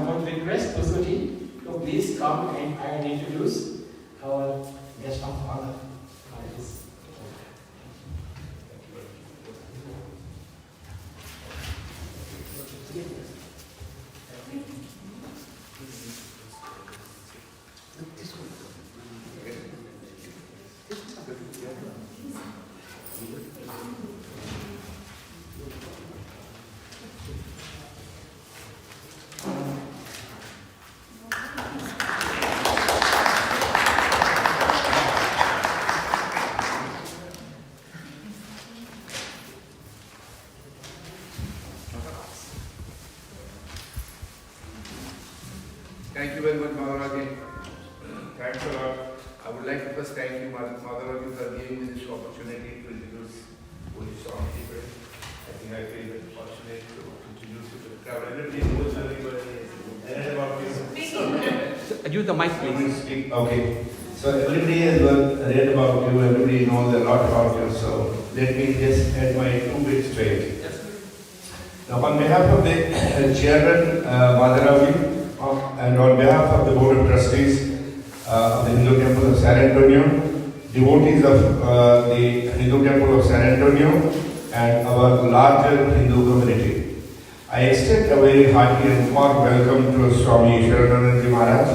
I want to request Pusuti to please come and introduce our guest of honor. Thank you very much, Madhuraji. Thanks a lot. I would like to first thank you, Madhuraji, for giving me this opportunity to introduce Holy Swami. I think I feel very fortunate to introduce you to the crowd. Everybody knows everybody about you. Use the mic, please. Okay. So everybody has read about you, everybody knows a lot about you. So let me just add my 2 bits straight. Now, on behalf of the chairman, Madhuraji, and on behalf of the Board of Trustees of the Hindu Temple of San Antonio, devotees of the Hindu Temple of San Antonio, and our larger Hindu community, I extend a very hearty and warm welcome to Swami Ishwarananda Maharaj.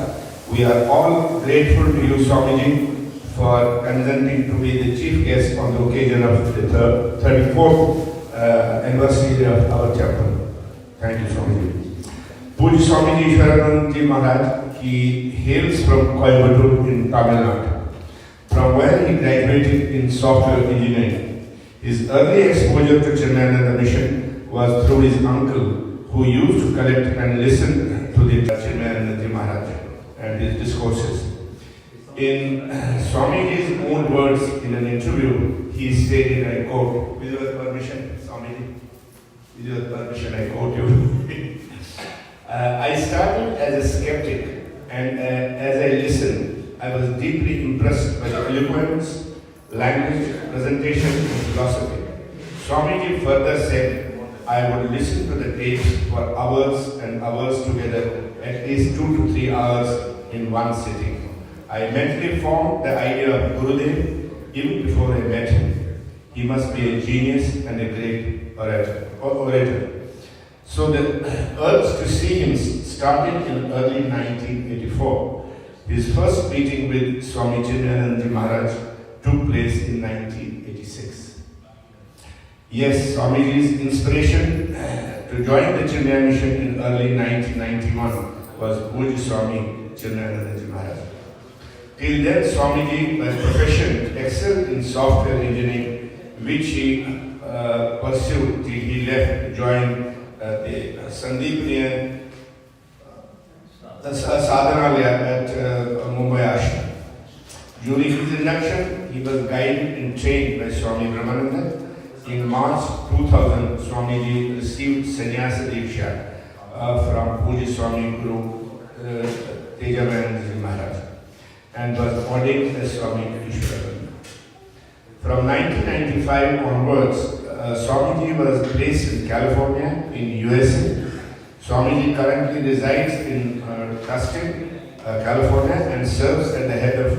We are all grateful to you, Swamiji, for consenting to be the chief guest on the occasion of the 34th anniversary of our temple. Thank you, Swamiji. Puja Swami Ishwarananda Maharaj, he hails from Coimbatore in Tamil Nadu, from where he graduated in software engineering. His early exposure to Chennai mission was through his uncle, who used to collect and listen to the Chennai Maharaj and his discourses. In Swamiji's own words in an interview, he stated, I quote, with your permission, Swamiji, with your permission, I quote you. I started as a skeptic, and as I listened, I was deeply impressed by the eloquence, language, presentation, and philosophy. Swamiji further said, I would listen to the tapes for hours and hours together, at least 2 to 3 hours in one sitting. I mentally formed the idea of Gurudev even before I met him. He must be a genius and a great orator. So the urge to see him started in early 1984. His first meeting with Swami Ishwarananda Maharaj took place in 1986. Yes, Swamiji's inspiration to join the Chennai mission in early 1991 was Puja Swami Ishwarananda Maharaj. Till then, Swamiji, by profession, excelled in software engineering, which he pursued till he left to join the Sandipniya Sadhanalaya at Mumbai Ashram. During his induction, he was guided and trained by Swami Brahmananda. In March 2000, Swamiji received Sannyasa Diksha from Puja Swami Guru Tejavananda Maharaj and was ordained as Swami Ishwarananda. From 1995 onwards, Swamiji was placed in California, in USA. Swamiji currently resides in Tustin, California, and serves at the head of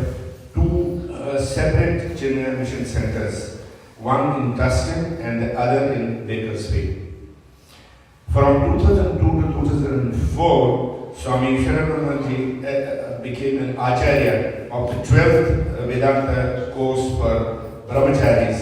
2 separate Chennai mission centers, one in Tustin and the other in Bakersfield. From 2002 to 2004, Swami Ishwarananda became an Acharya of the 12th Vedanta course for Brahmacharis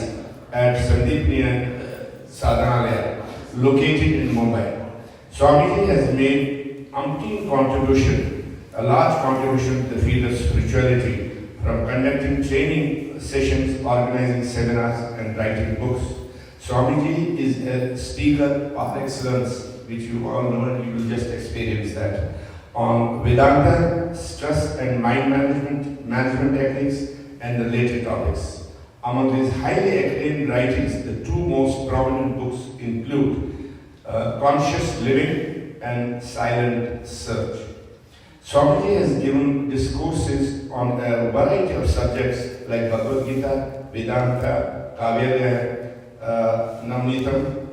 at Sandipniya Sadhanalaya, located in Mumbai. Swamiji has made umpteen contribution, a large contribution to the field of spirituality, from conducting training sessions, organizing seminars, and writing books. Swamiji is a speaker par excellence, which you all know and you will just experience that, on Vedanta, stress and mind management techniques, and related topics. Among his highly acclaimed writings, the 2 most prominent books include Conscious Living and Silent Search. Swamiji has given discourses on a variety of subjects like Bhagavad Gita, Vedanta, Kavyalaya, Namnitam,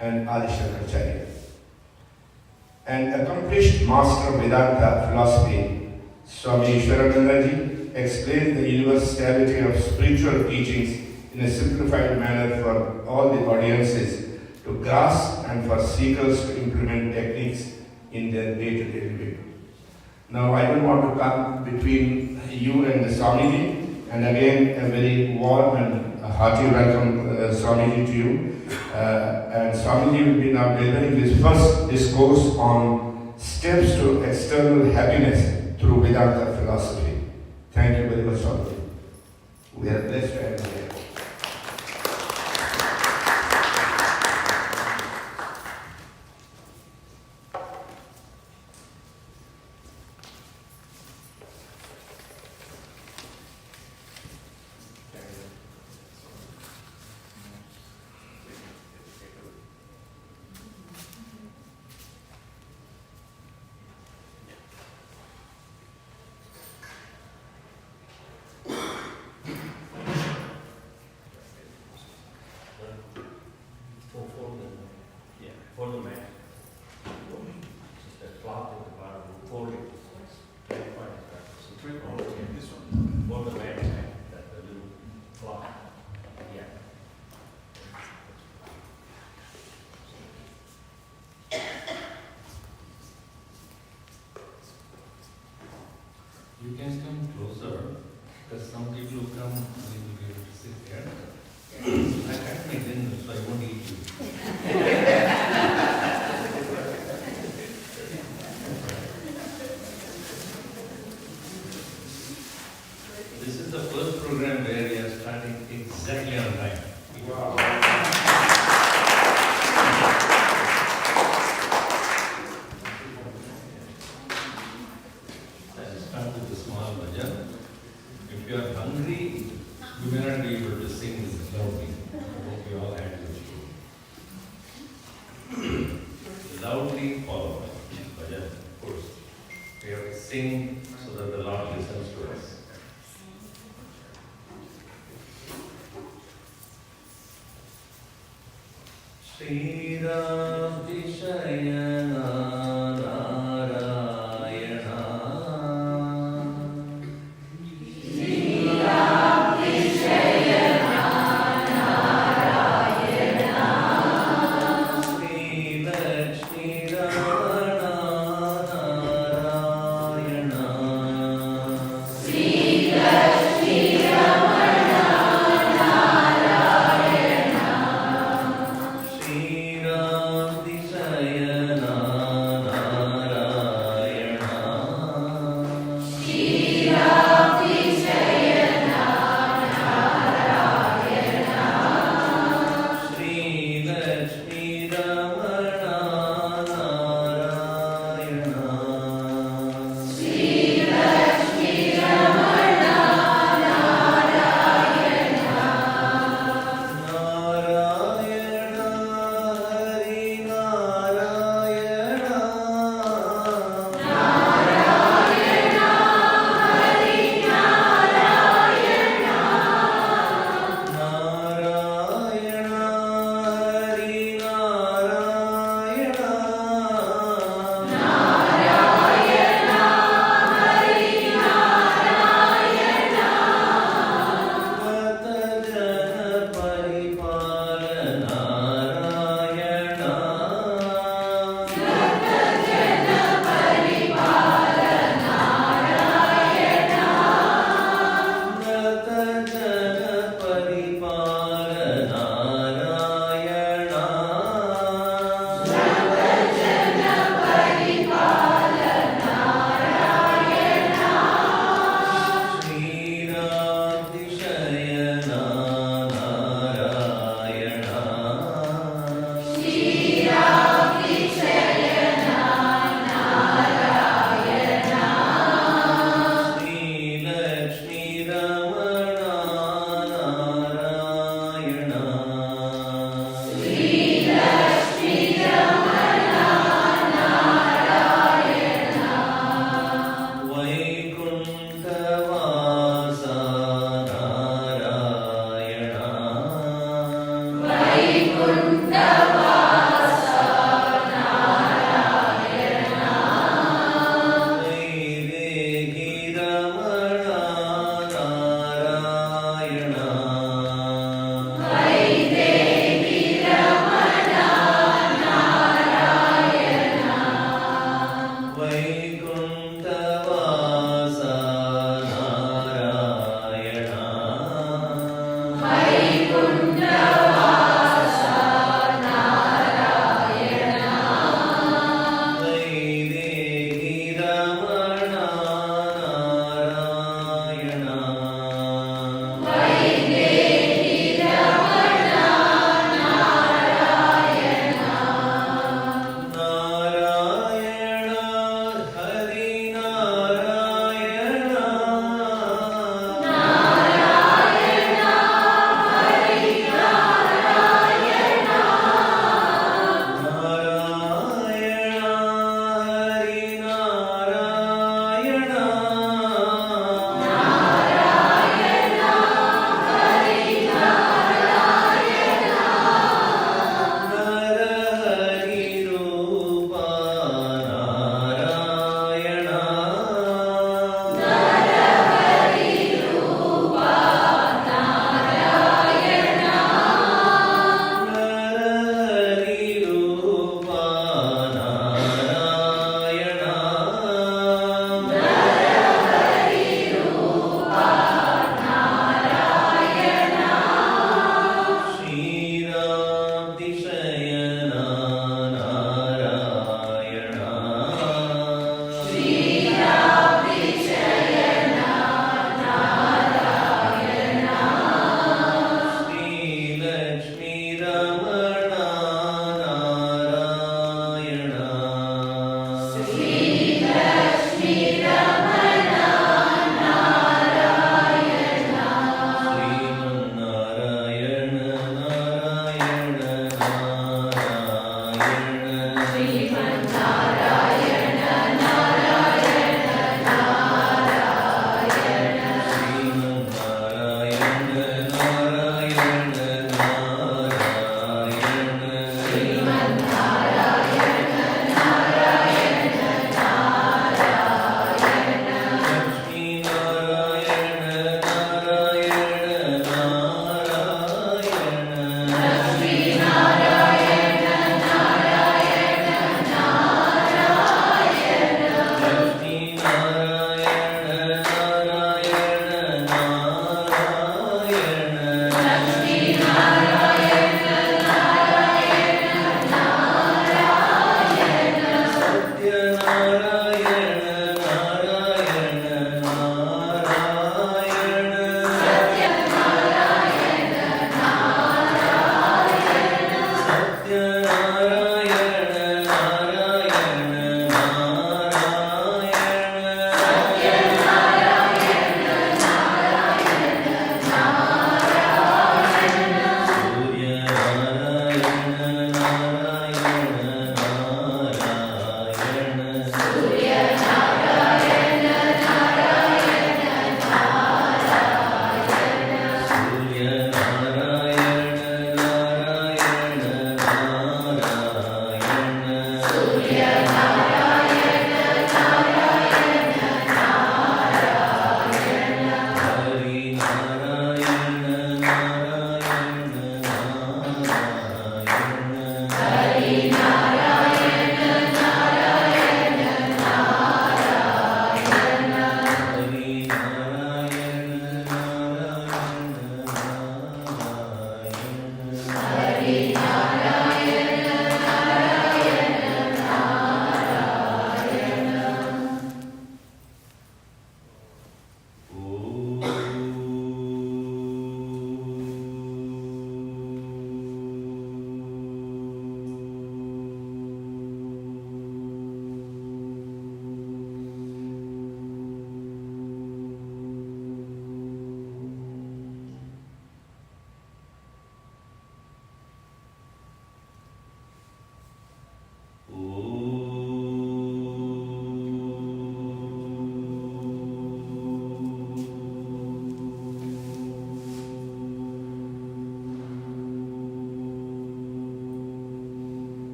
and Adi Shankaracharya. An accomplished master of Vedanta philosophy, Swami Ishwarananda explained the universality of spiritual teachings in a simplified manner for all the audiences to grasp and for seekers to implement techniques in their day-to-day living. Now, I don't want to come between you and the Swamiji, and again, a very warm and hearty welcome, Swamiji, to you. And Swamiji will be now delivering his first discourse on steps to external happiness through Vedanta philosophy. Thank you very much, Swamiji. We are blessed to have you here. Fold the mat. Just that cloth at the bottom, fold it. This one. Fold the mat, that the little cloth. Yeah. You can come closer, because some people who come will be able to sit there. I can't make dinner, so I won't eat you. This is the first program where we are starting exactly on time. Wow. I'll start with the small bhajan. If you are hungry, you may not be able to sing this loudly. I hope you all had this too. Loudly follow bhajan, of course. We have to sing so that the Lord listens to us. Shri Ram Vishayana Narayana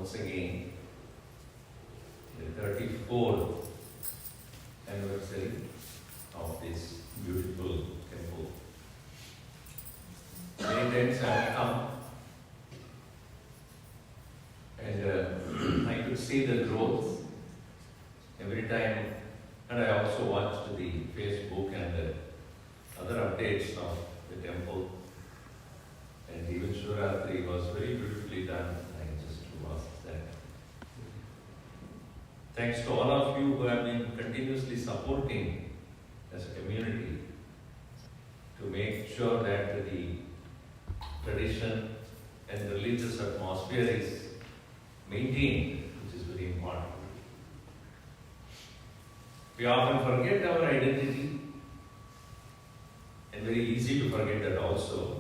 once again the 34th anniversary of this beautiful temple. Many times I have come and I could see the growth every time, and I also watched the Facebook and other updates of the temple, and even Shivaratri was very beautifully done. I just was that. Thanks to all of you who have been continuously supporting as a community to make sure that the tradition and the religious atmosphere is maintained, which is very important. We often forget our identity, and very easy to forget that also.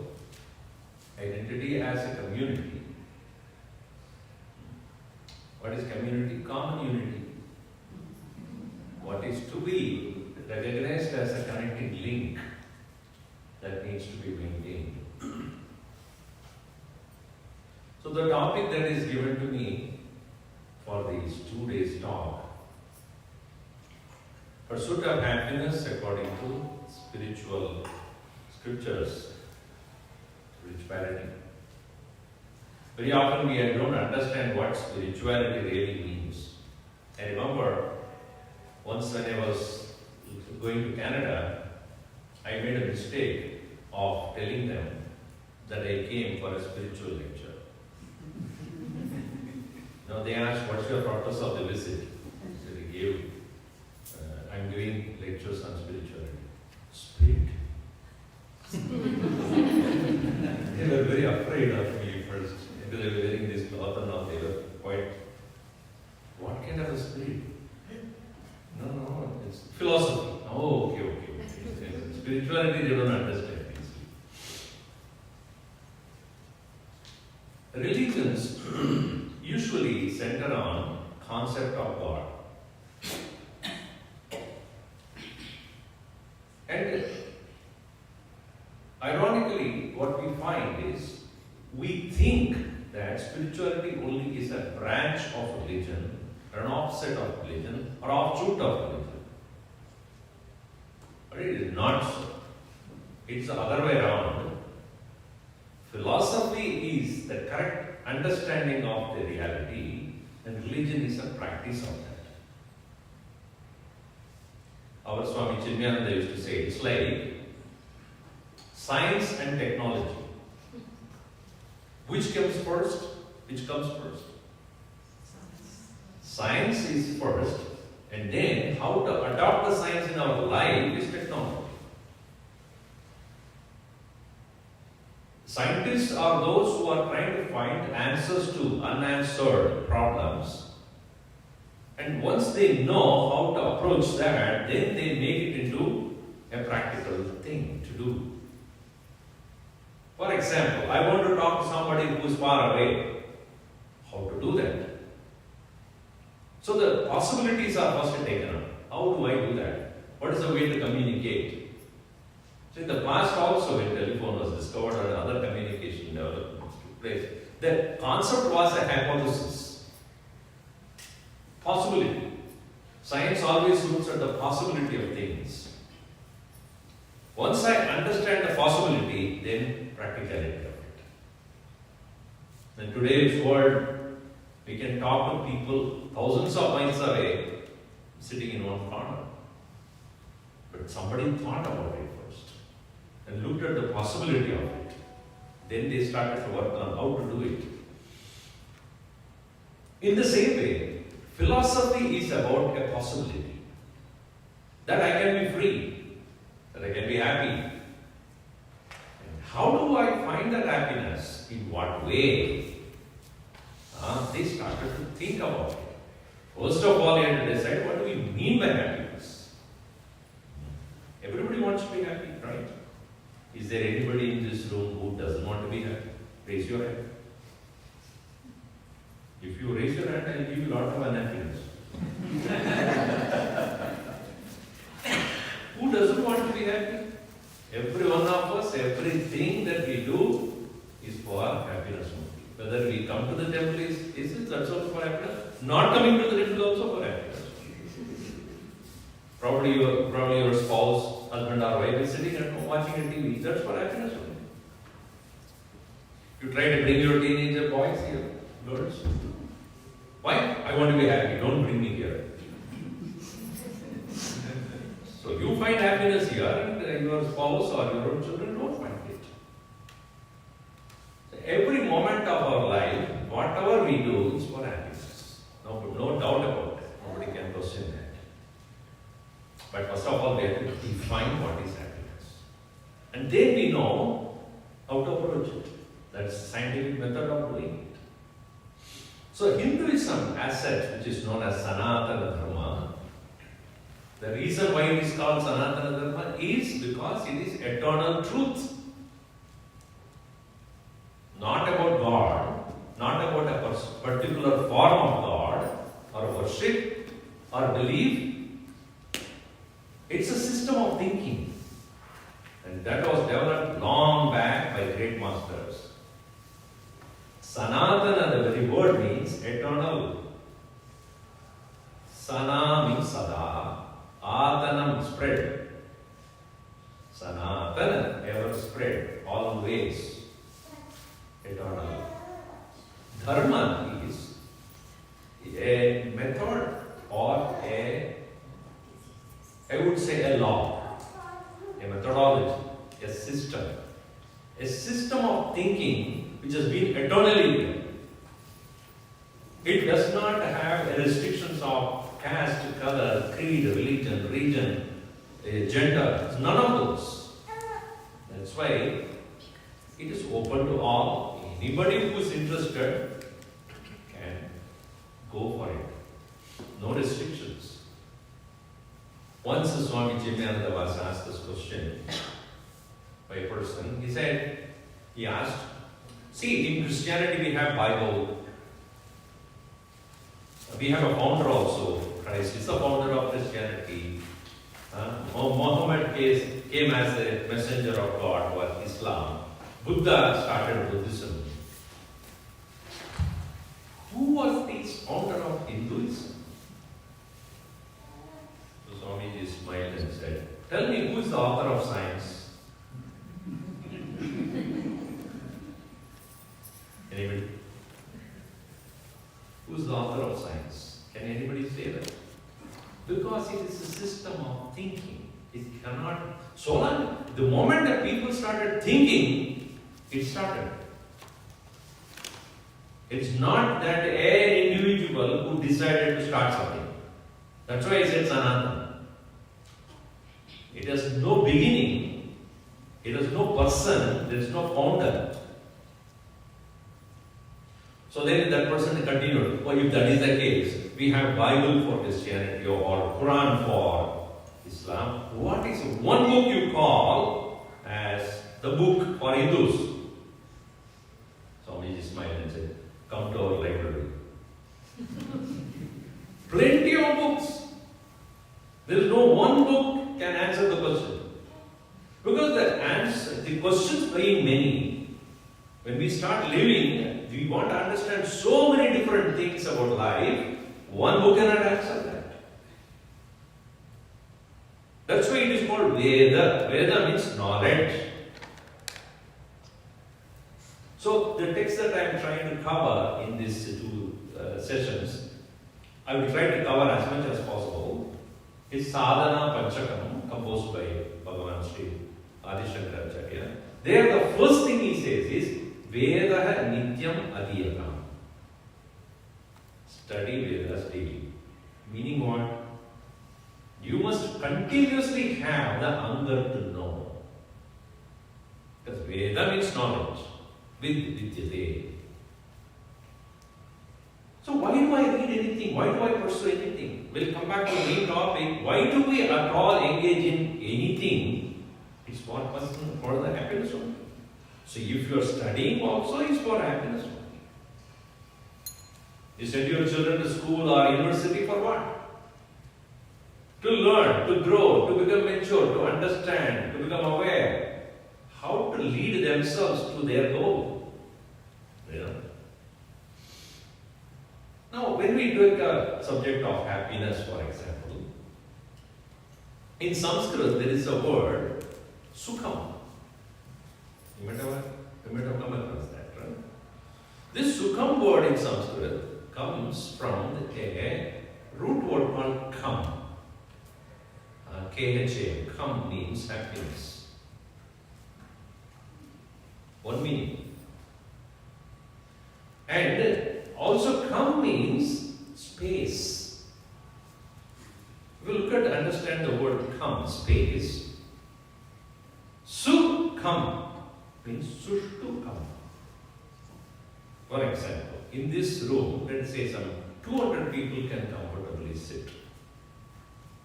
Identity as a community. What is community? Common unity. What is to be recognized as a connecting link that needs to be maintained. So the topic that is given to me for these 2 days talk, pursuit of happiness according to spiritual scriptures, spirituality. Very often we don't understand what spirituality really means. I remember once when I was going to Canada, I made a mistake of telling them that I came for a spiritual lecture. Now they asked, what's your purpose of the visit? So I gave, I'm giving lectures on spirituality. Spirit. They were very afraid of me first. They were wearing this cloth and all. They were quite, what kind of a spirit? No, it's philosophy. Oh, okay. Spirituality, they don't understand. Religions usually center on concept of God. And ironically, what we find is we think that spirituality only is a branch of religion, or an offset of religion, or offshoot of religion. But it is not so. It's the other way around. Philosophy is the correct understanding of the reality, and religion is a practice of that. Our Swami Ishwarananda used to say, it's like science and technology. Which comes first? Science is first, and then how to adopt the science in our life is technology. Scientists are those who are trying to find answers to unanswered problems. And once they know how to approach that, then they make it into a practical thing to do. For example, I want to talk to somebody who is far away. How to do that? So the possibilities are first taken up. How do I do that? What is the way to communicate? So in the past also, when telephone was discovered or other communication developments took place, the concept was a hypothesis. Possibility. Science always looks at the possibility of things. Once I understand the possibility, then practicality of it. In today's world, we can talk to people thousands of miles away, sitting in one corner. But somebody thought about it first and looked at the possibility of it. Then they started to work on how to do it. In the same way, philosophy is about a possibility. That I can be free, that I can be happy. And how do I find that happiness? In what way? They started to think about it. First of all, you have to decide what do we mean by happiness. Everybody wants to be happy, right? Is there anybody in this room who doesn't want to be happy? Raise your hand. If you raise your hand, I'll give you a lot of unhappiness. Who doesn't want to be happy? Every one of us, everything that we do is for happiness only. Whether we come to the temple is that's also for happiness. Not coming to the temple also for happiness. Probably your spouse, husband or wife is sitting at home watching a TV. That's for happiness only. You try to bring your teenager boys here, girls. Why? I want to be happy. Don't bring me here. So you find happiness here, and your spouse or your own children don't find it. So every moment of our life, whatever we do is for happiness. No doubt about it. Nobody can question that. But first of all, we have to define what is happiness. And then we know how to approach it. That's the scientific method of doing it. So Hinduism as such, which is known as Sanatana Dharma, the reason why it is called Sanatana Dharma is because it is eternal truth. Not about God, not about a particular form of God, or worship, or belief. It's a system of thinking. And that was developed long back by great masters. Sanatana, the very word means eternal. Sana means sada. Atanam spread. Sanatana, ever spread, always. Eternal. Dharma is a method or I would say a law, a methodology, a system of thinking which has been eternally there. It does not have restrictions of caste, color, creed, religion, region, gender, none of those. That's why it is open to all. Anybody who is interested can go for it. No restrictions. Once Swami Ishwarananda was asked this question by a person, he asked, see, in Christianity we have Bible. We have a founder also. Christ is the founder of Christianity. Muhammad came as a messenger of God, or Islam. Buddha started Buddhism. Who was the founder of Hinduism? So Swamiji smiled and said, tell me, who is the author of science? Anybody? Who is the author of science? Can anybody say that? Because it is a system of thinking. It cannot. So long, the moment that people started thinking, it started. It's not that an individual who decided to start something. That's why I said Sanatana. It has no beginning. It has no person. There is no founder. So then that person continued. Well, if that is the case, we have Bible for Christianity or Quran for Islam. What is one book you call as the book for Hindus? Swamiji smiled and said, come to our library. Plenty of books. There is no one book can answer the question. Because the questions being many, when we start living, we want to understand so many different things about life, one book cannot answer that. That's why it is called Veda. Veda means knowledge. So the text that I am trying to cover in these two sessions, I will try to cover as much as possible, is Sadhana Panchakam composed by Bhagavan Sri Adi Shankaracharya. There the first thing he says is Vedaha Nityam Adiyakam. Study Vedas daily. Meaning what? You must continuously have the hunger to know. Because Veda means knowledge. Vidyate. So why do I read anything? Why do I pursue anything? We'll come back to the main topic. Why do we at all engage in anything? It's for the happiness only. So if you are studying also, it's for happiness only. You send your children to school or university for what? To learn, to grow, to become mature, to understand, to become aware. How to lead themselves to their goal. You know? Now, when we take a subject of happiness, for example, in Sanskrit there is a word, sukham. You might have come across that, right? This sukham word in Sanskrit comes from a root word called kham. K-H-A, kham means happiness. One meaning. And also kham means space. If you look at understand the word kham, space. Sukham means sushtu-kham. For example, in this room, let's say some 200 people can comfortably sit.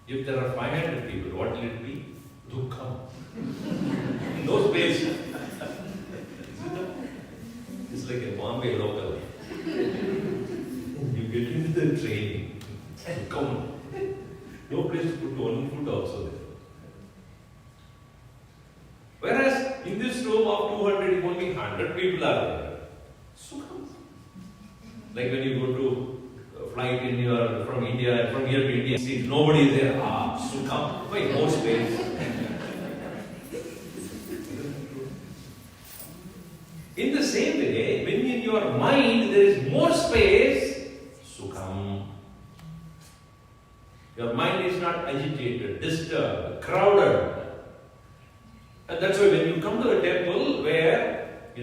If there are 500 people, what will it be? Dukkham. No space. It's like a Bombay local. You get into the train, come. No place to put one foot also there. Whereas in this room of 200, if only 100 people are there, sukham. Like when you go to a flight in your from India, from here to India, see nobody is there. Sukham. Why more space? In the same way, when in your mind there is more space, sukham. Your mind is not agitated, disturbed, crowded. And that's why when you come to a temple where,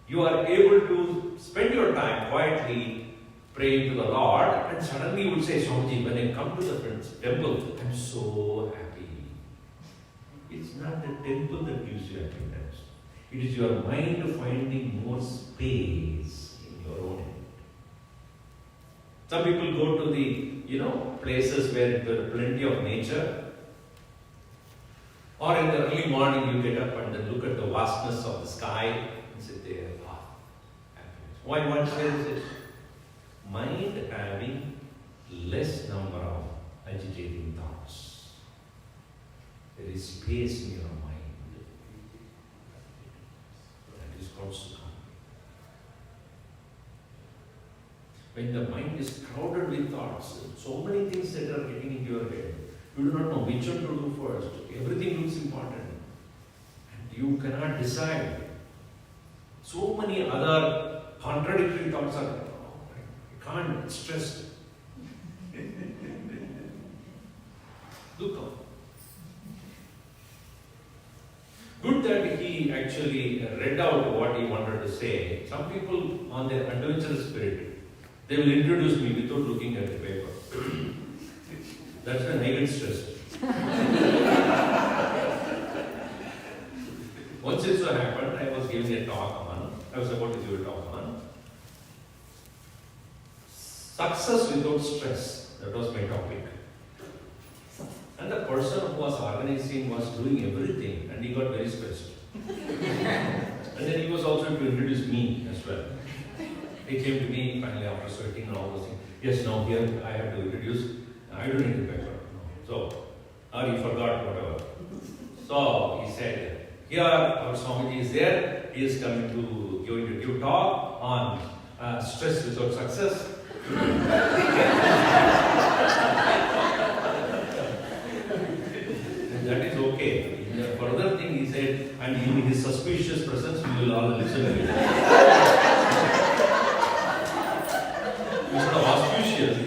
you are able to spend your time quietly praying to the Lord, and suddenly you will say, Swamiji, when I come to the temple, I'm so happy. It's not the temple that gives you happiness. It is your mind finding more space in your own head. Some people go to the, places where there is plenty of nature. Or in the early morning you get up and then look at the vastness of the sky and sit there, happiness. Why one says it? Mind having less number of agitating thoughts. There is space in your mind. That is called sukha. When the mind is crowded with thoughts, so many things that are getting into your head, you do not know which one to do first. Everything looks important. And you cannot decide. So many other contradictory thoughts are there. You can't stress. Dukkha. Good that he actually read out what he wanted to say. Some people on their adventurous spirit, they will introduce me without looking at the paper. That's when I get stressed. Once it so happened, I was giving a talk I was about to give a talk on success without stress. That was my topic. And the person who was organizing was doing everything and he got very stressed. And then he was also to introduce me as well. He came to me finally after sweating and all those things. Yes, now here I have to introduce. I don't need the paper. So, or he forgot whatever. So he said, here our Swamiji is there. He is coming to give talk on stress without success. And that is okay. The further thing he said, and in his suspicious presence, we will all listen to it. Instead of auspicious,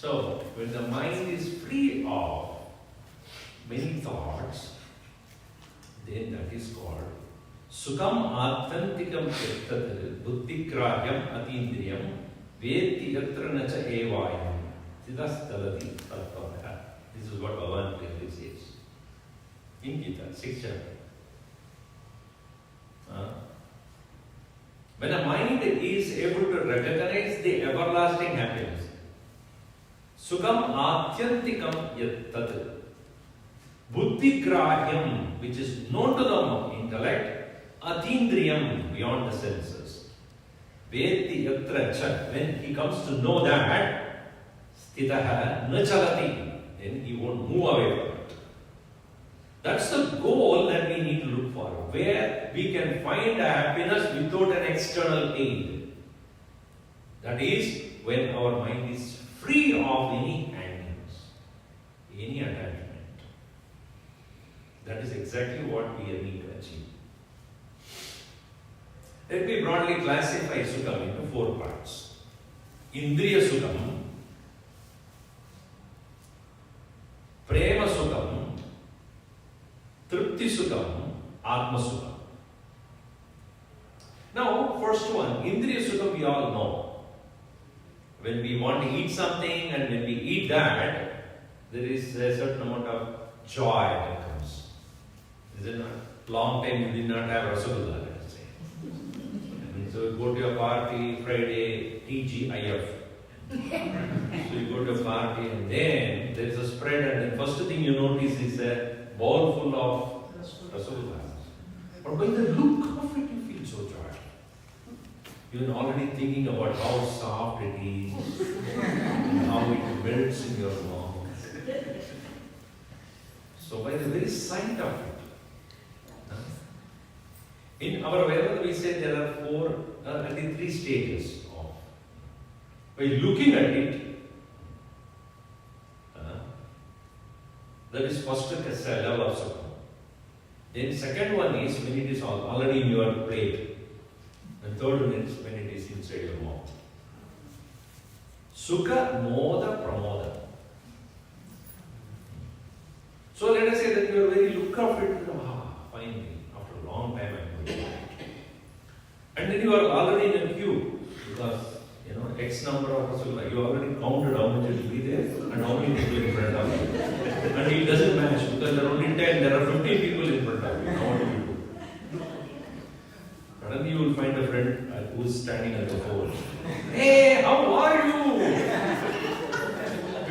So, when the mind is free of many thoughts, then that is called Sukam Atyantikam Yattat Buddhigrahyam Atindriyam Veti Yatra Nacha Evayam Siddhastalati Tattvaha. This is what Bhagavan clearly says in Gita, 6th chapter. When a mind is able to recognize the everlasting happiness, Sukam Atyantikam Yattat Buddhigrahyam, which is known to the intellect, Atindriyam, beyond the senses. Veti Yatra Cha, when he comes to know that, Sthitaha Nachalati, then he won't move away from it. That's the goal that we need to look for, where we can find happiness without an external aid. That is, when our mind is free of any hangings, any attachment. That is exactly what we need to achieve. Let me broadly classify Sukham into 4 parts. Indriya Sukham, Prema Sukham, Tripti Sukham, Atma Sukham. Now, first one, Indriya Sukham we all know. When we want to eat something and when we eat that, there is a certain amount of joy that comes. Is it not? Long time you did not have Rasagulla, let us say. And so you go to a party, Friday, TGIF. So you go to a party and then there is a spread and the first thing you notice is a bowl full of Rasagulla. But by the look of it, you feel so joyful. You're already thinking about how soft it is and how it melts in your mouth. So by the very sight of it, in our Vedanta we say there are 3 stages of. By looking at it, that is first a level of sukha. Then second one is when it is already in your plate. And third one is when it is inside your mouth. Sukha, moda, pramoda. So let us say that you are very look of it, finally, after a long time I'm going back. And then you are already in a queue because X number of Rasulullah, you already counted how much will be there and how many people in front of you. And it doesn't match because there are only 10, there are 15 people in front of you. Now what do you do? Suddenly you will find a friend who is standing at the phone. Hey, how are you?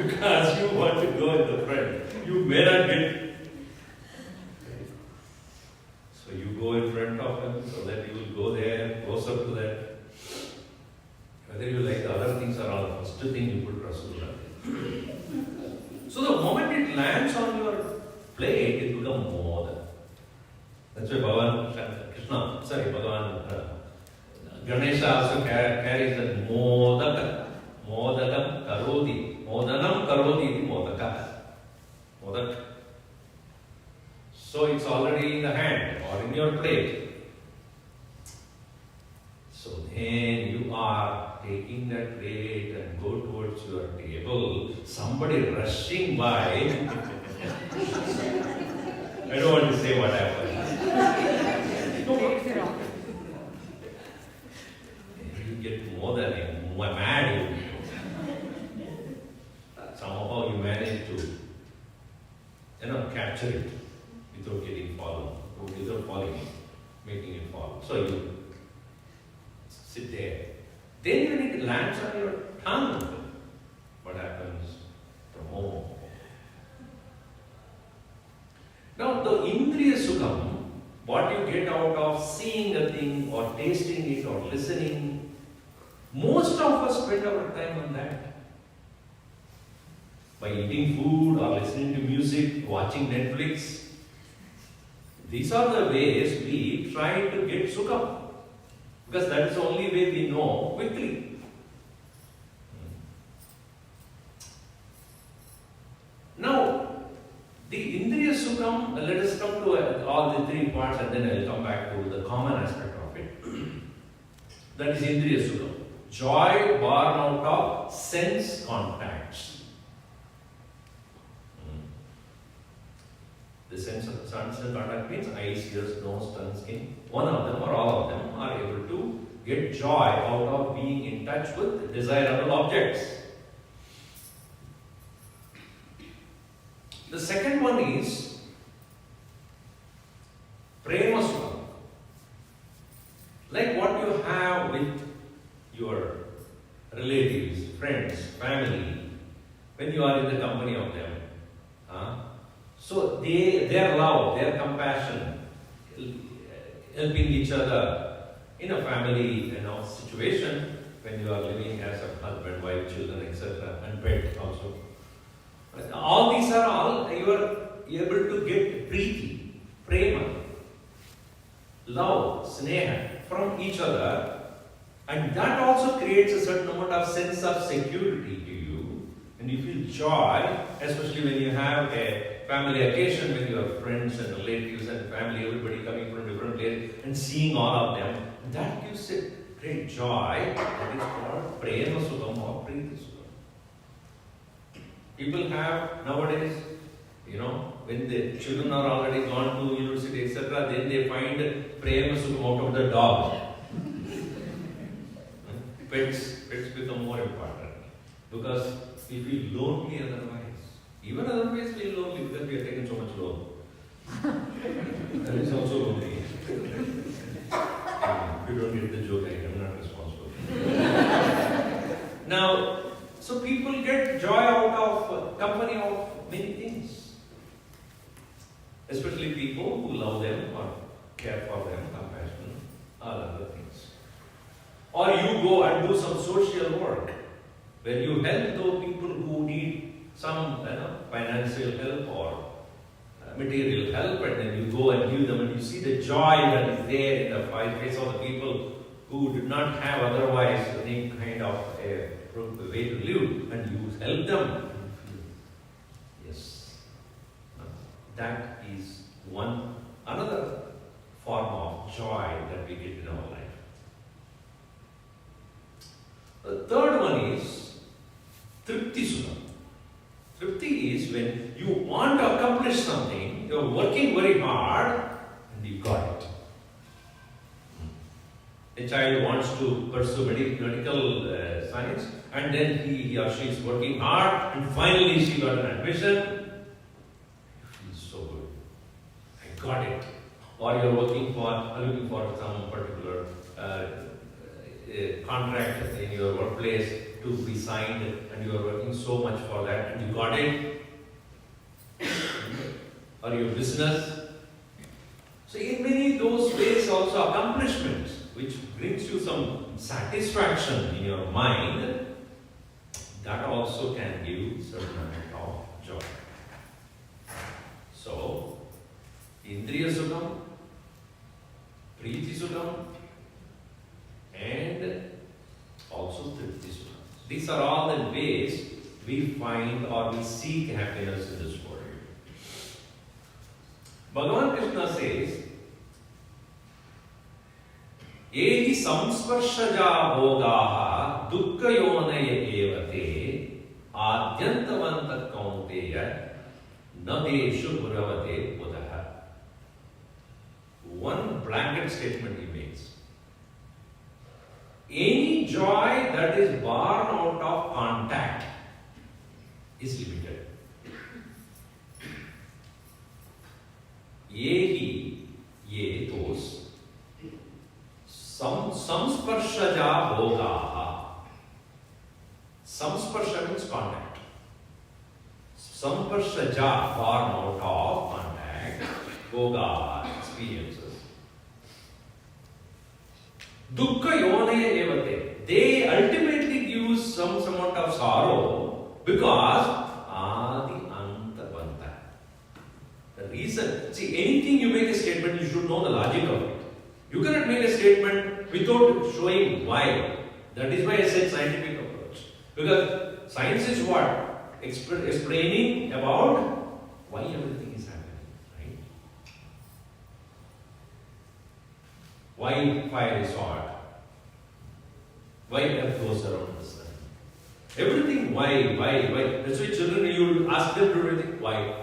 Because you want to go in the front. You may not get. So you go in front of him so that you will go there, close up to that. Whether you like the other things or all, the first thing you put Rasulullah. So the moment it lands on your plate, it becomes moda. That's why Bhagavan Ganesha also carries that modaka. Modakam karodi. Modanam karodi modaka. Modak. So it's already in the hand or in your plate. So then you are taking that plate and go towards your table. Somebody rushing by. I don't want to say what happened. You get more than mad. Somehow you manage to capture it without getting fallen, without falling it, making it fall. So you sit there. Then when it lands on your tongue, what happens? Pramod. Now the Indriya Sukham, what you get out of seeing a thing or tasting it or listening, most of us spend our time on that. By eating food or listening to music, watching Netflix. These are the ways we try to get Sukham. Because that is the only way we know quickly. Now, the Indriya Sukham, let us come to all the 3 parts and then I will come back to the common aspect of it. That is Indriya Sukham. Joy born out of sense contacts. The sense of contact means eyes, ears, nose, tongue, skin. One of them or all of them are able to get joy out of being in touch with desirable objects. The second one is prema sukha. Like what you have with your relatives, friends, family, when you are in the company of them. So their love, their compassion, helping each other in a family situation, when you are living as a husband, wife, children, etc., and pet also. All these are all you are able to get preeti, prema, love, sneha from each other, and that also creates a certain amount of sense of security to you, and you feel joy, especially when you have a family occasion with your friends and relatives and family, everybody coming from different places and seeing all of them. That gives a great joy. That is called prema sukam or preeti sukam. People have nowadays, when the children are already gone to university, etc., then they find prema sukam out of the dog. Pets become more important because we feel lonely otherwise. Even otherwise feel lonely because we have taken so much loan. That is also lonely. If you don't get the joke, I am not responsible. Now, so people get joy out of company of many things. Especially people who love them or care for them, compassion, all other things. Or you go and do some social work where you help those people who need some financial help or material help, and then you go and give them, and you see the joy that is there in the face of the people who did not have otherwise any kind of a way to live, and you help them. Yes, that is another form of joy that we get in our life. The third one is tripti sukha. Tripti is when you want to accomplish something, you are working very hard and you got it. A child wants to pursue medical science, and then he or she is working hard and finally she got an admission. You feel so good. I got it. Or you are looking for some particular contract in your workplace to be signed, and you are working so much for that, and you got it. Or your business. So in many those ways also accomplishments which brings you some satisfaction in your mind, that also can give certain amount of joy. So, Indriya Sukham, Preeti Sukham, and also Tripti Sukham. These are all the ways we find or we seek happiness in this world. Bhagavan Krishna says, Yehi samsparshaja bhogaha dukkha yonaya evate adyantavanta kaunteya nadeshu guravate buddha. One blanket statement he makes. Any joy that is born out of contact is limited. Ye those samsparshaja bhogaha. Samsparsha means contact. Samsparshaja, born out of contact, bhoga, experiences. Dukkha yonaya evate. They ultimately give some amount of sorrow because adi antavanta. The reason, see, anything you make a statement, you should know the logic of it. You cannot make a statement without showing why. That is why I said scientific approach. Because science is what? Explaining about why everything is happening. Right? Why fire is hot? Why earth goes around the sun? Everything why? That's why children, you ask them to do everything, why?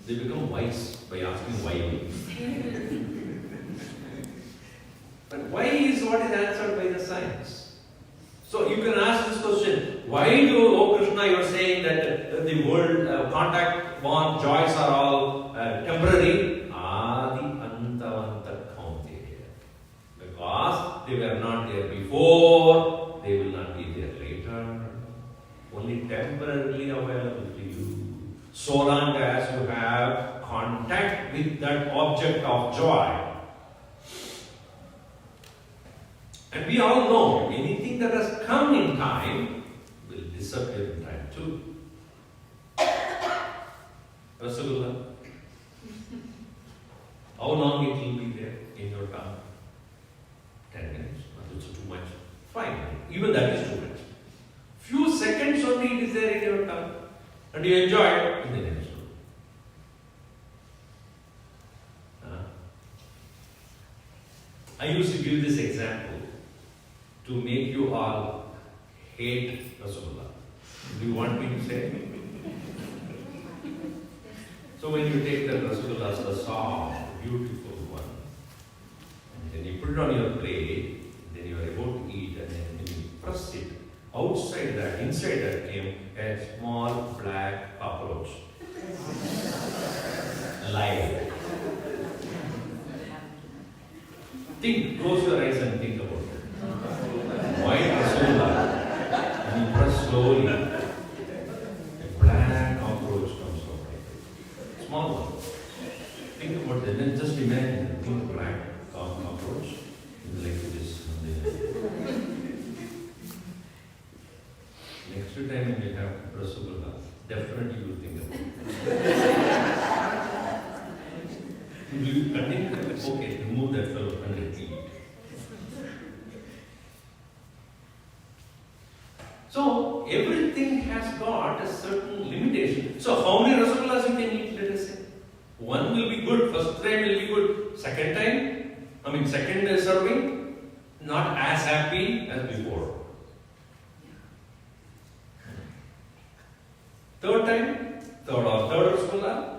They become wise by asking why. But why is what is answered by the science. So you can ask this question, why do, oh Krishna, you are saying that the world, contact, bond, joys are all temporary? Adi antavanta kaunteya. Because they were not there before, they will not be there later. Only temporarily available to you. So long as you have contact with that object of joy. And we all know anything that has come in time will disappear in time too. Rasagula. How long it will be there in your tongue? 10 minutes. That's too much. 5 minutes. Even that is too much. Few seconds only it is there in your tongue. And you enjoy it in the next one. I used to give this example to make you all hate Rasulullah. Do you want me to say? So when you take the Rasulullah, the soft, beautiful one, and then you put it on your plate, then you are about to eat, and then when you press it, outside that, inside that came a small black cockroach. Alive. Think, close your eyes and think about it. White Rasulullah, and you press slowly, a black cockroach comes out like that. Small one. Think about it, then just imagine a big black cockroach, like this. Next time when you have Rasulullah, definitely you will think about it. Will you continue? Okay, remove that fellow and repeat. So, everything has got a certain limitation. So, how many Rasulullahs you can eat, let us say? One will be good, first time will be good. Second time, second serving, not as happy as before. Third time, third Rasulullah,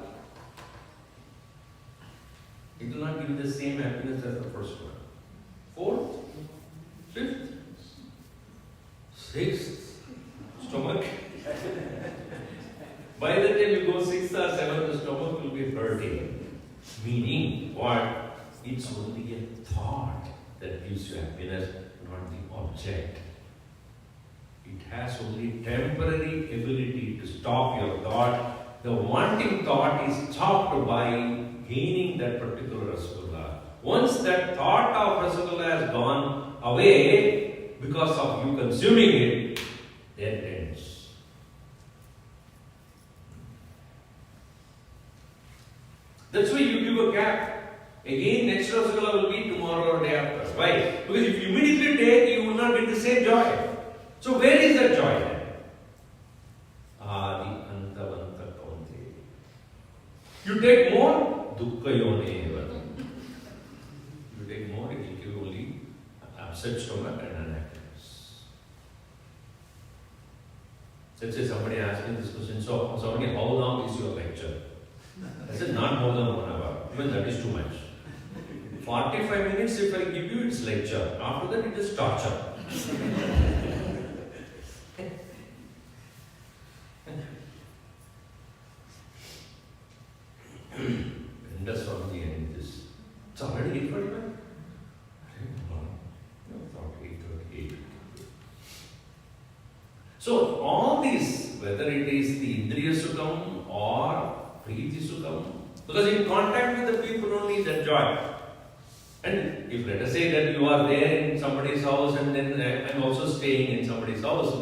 it will not give you the same happiness as the first one. Fourth, fifth, sixth, stomach. By the time you go sixth or seventh, the stomach will be hurting. Meaning what? It's only a thought that gives you happiness, not the object. It has only temporary ability to stop your thought. The wanting thought is stopped by gaining that particular Rasulullah. Once that thought of Rasulullah has gone away because of you consuming it, then it ends. That's why you give a gap. Again, next Rasulullah will be tomorrow or day after. Why? Because if you immediately take, you will not get the same joy. So where is that joy then? Adi antavanta kaunteya. You take more, dukkha yone eva. You take more, it will give only upset stomach and unhappiness. Let's say somebody asked me this question, so somebody, how long is your lecture? I said, not more than 1 hour. Even that is too much. 45 minutes if I give you, it's lecture. After that, it is torture. And that's what the end is. It's already 8:45? No, 8:38. So all these, whether it is the Indriya Sukham or Preeti Sukham, because in contact with the people only that joy. And if let us say that you are there in somebody's house and then I'm also staying in somebody's house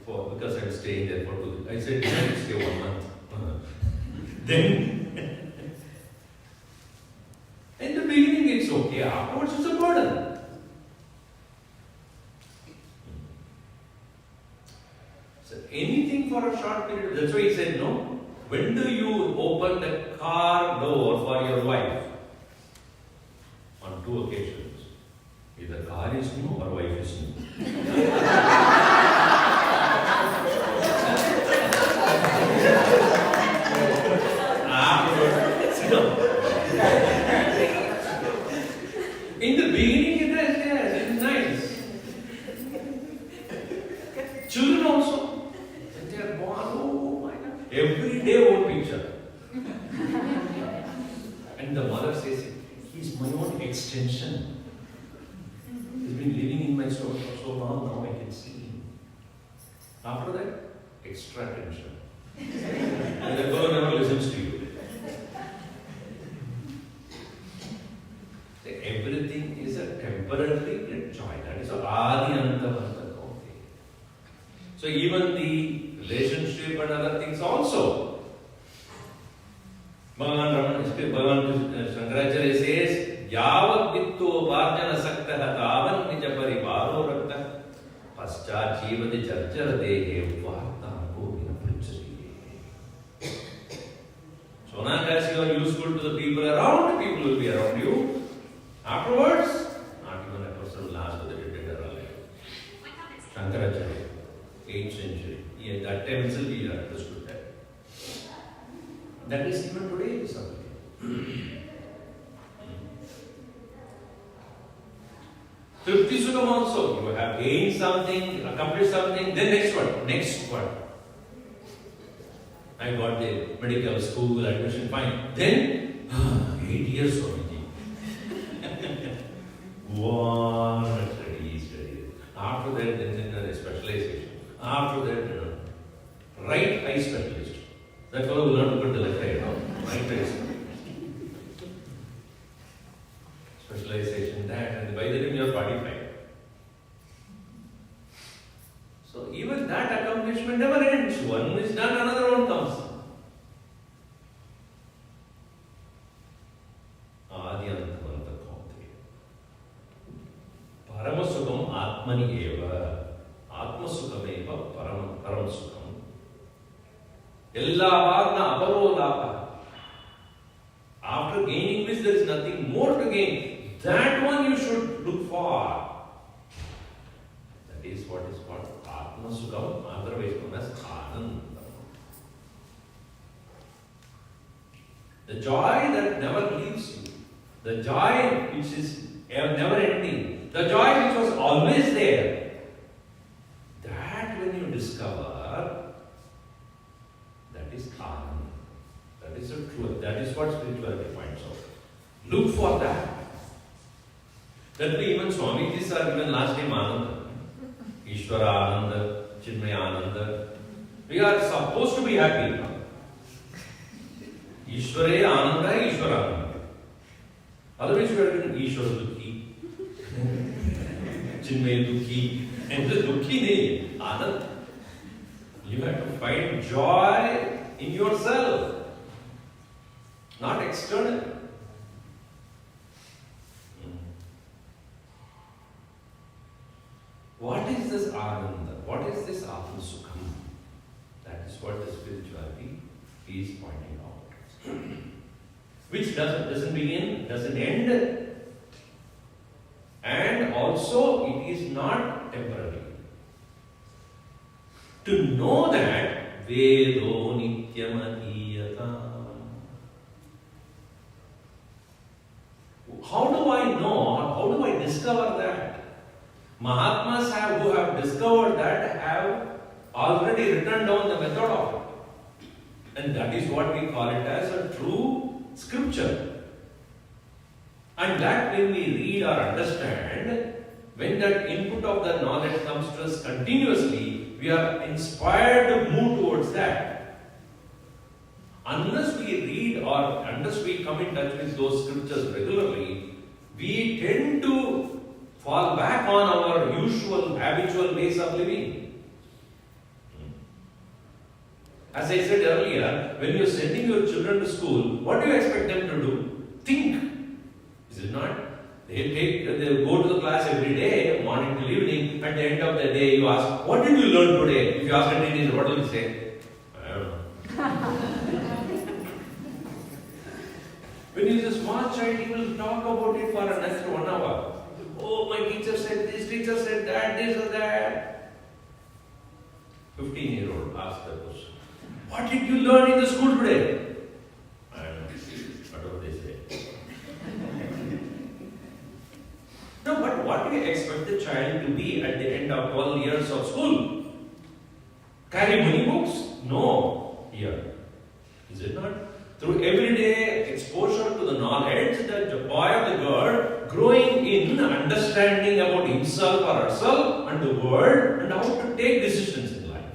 because I'm staying there for 2 days. I said, I will stay 1 month. Then, in the beginning it's okay, afterwards it's a burden. So anything for a short period, that's why he said, no. When do you open the car door for your wife? On 2 occasions. Either car is new or wife is new. Afterwards extension. He's been living in my soul for so long, now I can see him. After that, extra tension. And the girl never listens to you. Everything is a temporary joy. That is Adi Anta. So even the relationship and other things also. Bhagavan Shankaracharya says, Yavat vitto varjana saktaha tavan nija parivaro rakta pascha jivati jarjara dehe varta govina princhari. So long as you are useful to the people around, people will be around you. Afterwards, not even a person will last to the dead or alive. Shankaracharya, 8th century. At that time itself he understood that. That is even today is something. Tripti Sukam also. You have gained something, accomplished something, then next one. Next one. I got the medical school admission, fine. Then, 8 years for me. One study. After that, then specialization. After that, right eye specialist. That fellow will not put the left eye down. Right eye specialization, that, and by the time you are 45. So even that accomplishment never ends. One is done, another one comes. Paramasukam Atmani Eva. Atmasukam Paramasukam. Ella Varna Aparolapa. After gaining this, there is nothing more to gain. That one you should look for. That is what is called Atmasukam, otherwise known as Ananda. The joy that never leaves you. The joy which is never ending. The joy which was always there. That when you discover, that is Ananda. That is the truth. That is what spirituality finds out. Look for that. That way even Swamiji's are given last name Ananda. Ishwarananda, Chinmayananda. We are supposed to be happy. Ishware Ananda, Ishwarananda. Otherwise we are given Ishwara Dukhi, Chinmay Dukhi, and the Dukhi name, Ananda. You have to find joy in yourself, not external. What is this Ananda? What is this Atma Sukham? That is what the spirituality is pointing out. Which doesn't begin, doesn't end, and also it is not temporary. To know that Vedo Nityam Adhiyata. How do I know? How do I discover that? Mahatmas who have discovered that have already written down the method of it. And that is what we call it as a true scripture. And that when we read or understand, when that input of the knowledge comes to us continuously, we are inspired to move towards that. Unless we read or unless we come in touch with those scriptures regularly, we tend to fall back on our usual, habitual ways of living. As I said earlier, when you are sending your children to school, what do you expect them to do? Think. Is it not? They go to the class every day, morning till evening. At the end of the day, you ask, what did you learn today? If you ask a teenager, what will he say? I don't know. When he is a small child, he will talk about it for the next 1 hour. Oh, my teacher said this, teacher said that, this or that. 15-year-old asked the question. What did you learn in the school today? I don't know. Whatever they say. No, but what do you expect the child to be at the end of 12 years of school? Carry many books? No. Here. Is it not? Through everyday exposure to the knowledge, the boy or the girl growing in understanding about himself or herself and the world and how to take decisions in life,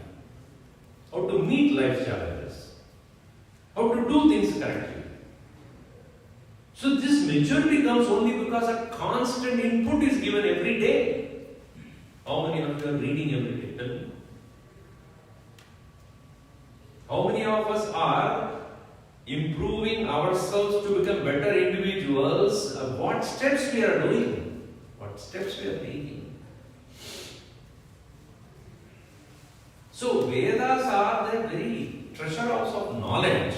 how to meet life's challenges, how to do things correctly. So this maturity comes only because a constant input is given every day. How many of you are reading every day? Tell me. How many of us are improving ourselves to become better individuals? What steps we are doing? What steps we are taking? So Vedas are the very treasure house of knowledge,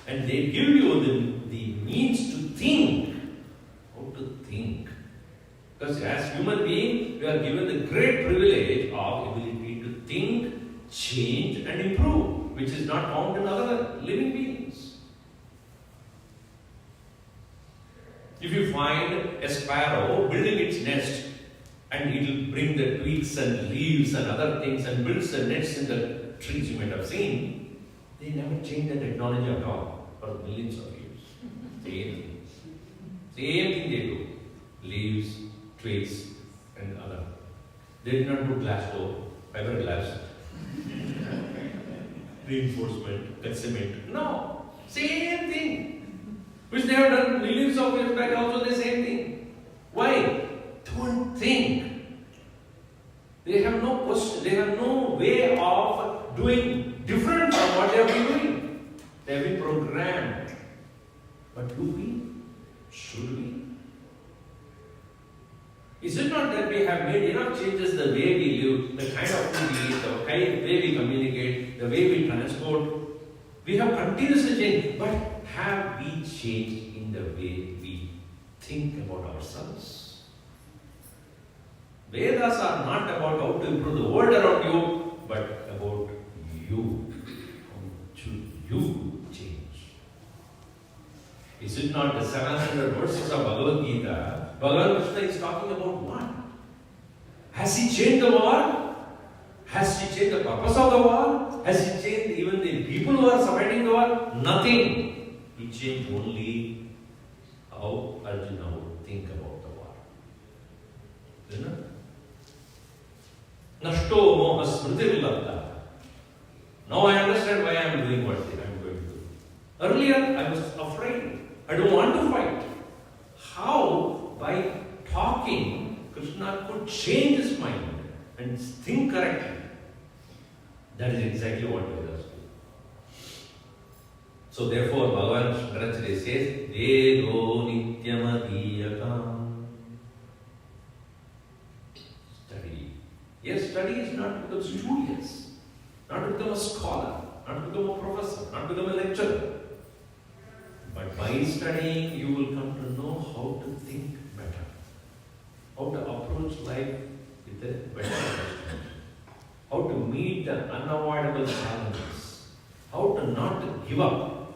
and they give you the means to think. How to think. Because as human beings, we are given the great privilege of ability to think, change and improve, which is not found in other living beings. If you find a sparrow building its nest, and it will bring the twigs and leaves and other things and builds the nests in the trees you might have seen, they never change the technology at all for millions of years. Same thing. Same thing they do. Leaves, twigs and other. They did not do glass door, fiberglass, reinforcement, cut cement. No. Same thing. Which they have done millions of years back, also the same thing. Why? Don't think. They have no question, they have no way of doing different from what they have been doing. They have been programmed. But do we? Should we? Is it not that we have made enough changes the way we live, the kind of food we eat, the way we communicate, the way we transport? We have continuously changed, but have we changed in the way we think about ourselves? Vedas are not about how to improve the world around you, but about you. How should you change? Is it not the 700 verses of Bhagavad Gita? Bhagavan Krishna is talking about what? Has he changed the war? Has he changed the purpose of the war? Has he changed even the people who are surviving the war? Nothing. He changed only how Arjuna would think about the war. You know? Nashto moha smritirlabdha. Now I understand why I am doing what I am going to do. Earlier I was afraid. I don't want to fight. How? By talking, Krishna could change his mind and think correctly. That is exactly what Vedas do. So therefore, Bhagavan Shankaracharya says, Vedo nityamadiyakam. Study. Yes, study is not to become studious, not to become a scholar, not to become a professor, not to become a lecturer. But by studying, you will come to know how to think better, how to approach life with a better understanding, how to meet the unavoidable challenges, how to not give up,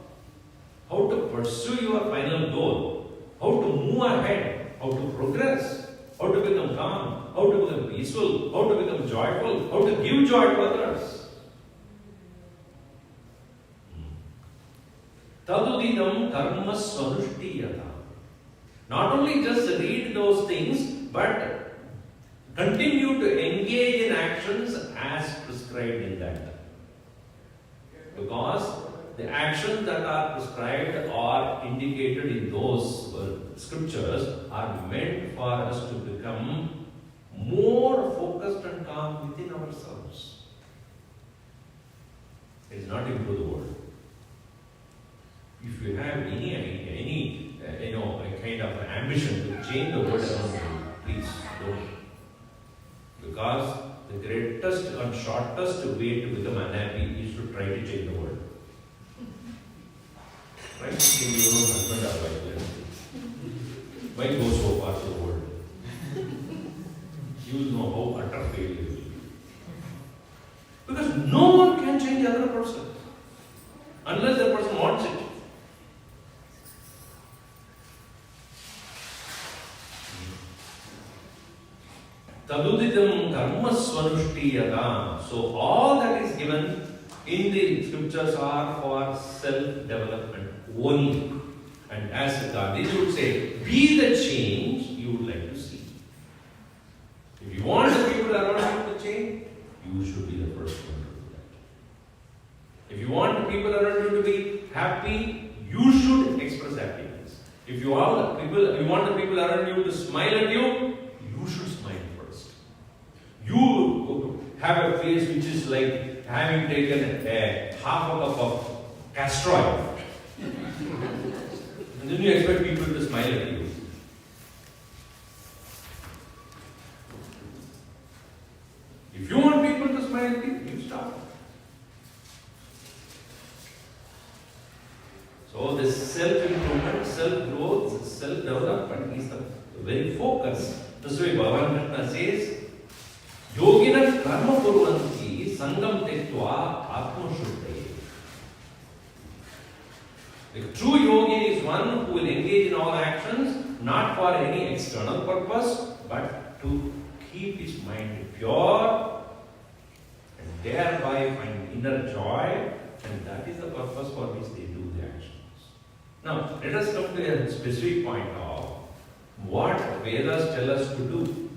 how to pursue your final goal, how to move ahead, how to progress, how to become calm, how to become peaceful, how to become joyful, how to give joy to others. Tadudidam karma svanushtiyata. Not only just read those things, but continue to engage in actions as prescribed in that. Because the actions that are prescribed or indicated in those scriptures are meant for us to become more focused and calm within ourselves. It is not into the world. If you have any kind of ambition to change the world around you, please don't. Because the greatest and shortest way to become unhappy is to try to change the world. Right? Change your own husband or wife. Why go so far to the world? You will know how utter failure you will be. Because no one can change the other person unless the person wants it. Tadudidam dharma svanushtiyata. So all that is given in the scriptures are for self-development only. And as Gandhi would say, be the change you would you should be the first one to do that. If you want people around you to be happy, you should express happiness. If you want the people around you to smile at you, you should smile first. You have a face which is like having taken half a cup of castor oil. And then you expect people to smile at you. If you want people to smile at you, you stop. So this self-improvement, self-growth, self-development is the very focus. That's why Bhagavan Krishna says, Yogina karma kurvanti sangam tektva atma shuddhaye. The true yogi is one who will engage in all actions, not for any external purpose, but to keep his mind pure and thereby find inner joy, and that is the purpose for which they do the actions. Now, let us come to a specific point of what Vedas tell us to do.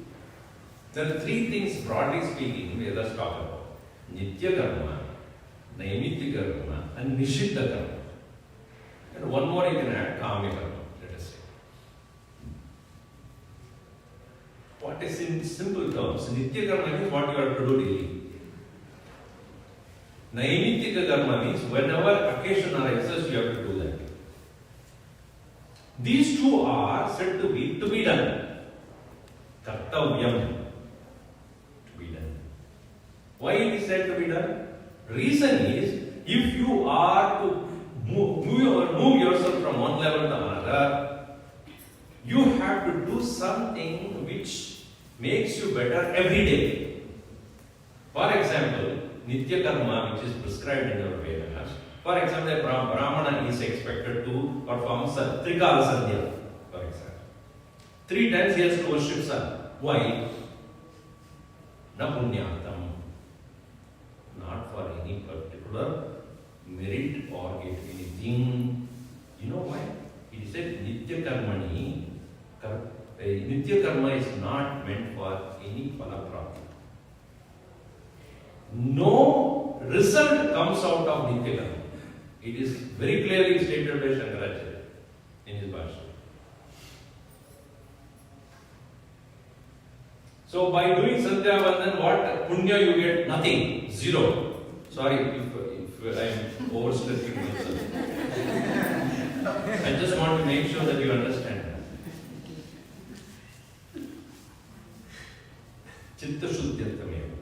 There are three things, broadly speaking, Vedas talk about. Nitya karma, Naimitya karma, and Nishiddha karma. And one more you can add, Kama karma, let us say. What is in simple terms? Nitya karma means what you have to do daily. Naimitya karma means whenever occasion arises, you have to do that. These two are said to be done. Kartavyam, to be done. Why it is said to be done? Reason is, if you are to move yourself from one level to another, you have to do something which makes you better every day. For example, Nitya karma, which is prescribed in our Vedas. For example, a Brahmana is expected to perform Trikala Sandhya, for example. 3 times he has to worship sun. Why? Na punyatam. Not for any particular merit or get anything. You know why? It is said Nitya karmani. Nitya karma is not meant for any palaprapti. No result comes out of Nitya karma. It is very clearly stated by Shankaracharya in his Bhashya. So by doing Sandhya Vandan, what punya you get? Nothing. 0. Sorry if I am overstressing myself. I just want to make sure that you understand that. Chitta Shuddhyartameva.